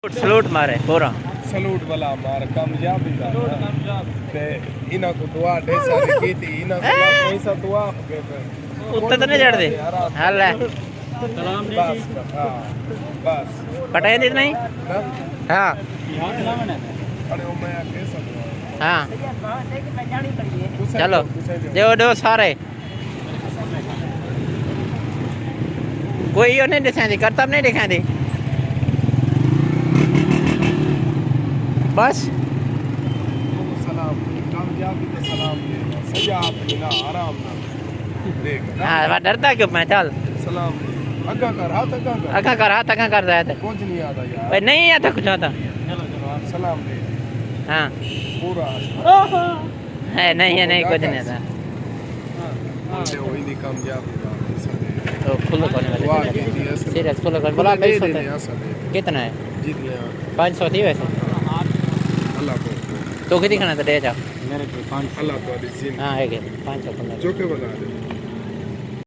salute मारे पूरा salute वाला मार कामयाबी दा ते इना को दुआ ढेर सारी की थी इना को पैसा दुआ उत्ते तो नहीं चढ़ दे हाल है सलाम बस हां बस पटाए दे नहीं हां अरे ओ मैं कह सकता हां चलो जो दो सारे कोई यो नहीं दिखाई करतब नहीं दिखाई बस सलाम कामयाबी का सलाम दे सजा अपनी ना आराम ना देख हां डरता क्यों मैं चल सलाम अगा कर हाथ अगा कर रहा था कुछ नहीं आता यार भाई नहीं आता कुछ आता चलो सलाम दे हां पूरा है नहीं कुछ नहीं आता हां वही नहीं कामयाबी तो खुलो करने वाले सीरियस खुलो कर बोला पैसे कितना है जीत गया 500 थी वैसे अल्लाह को तो कितनी खाना था दे जा मेरे को 500 अल्लाह को दी हां है 500 जो के बना दे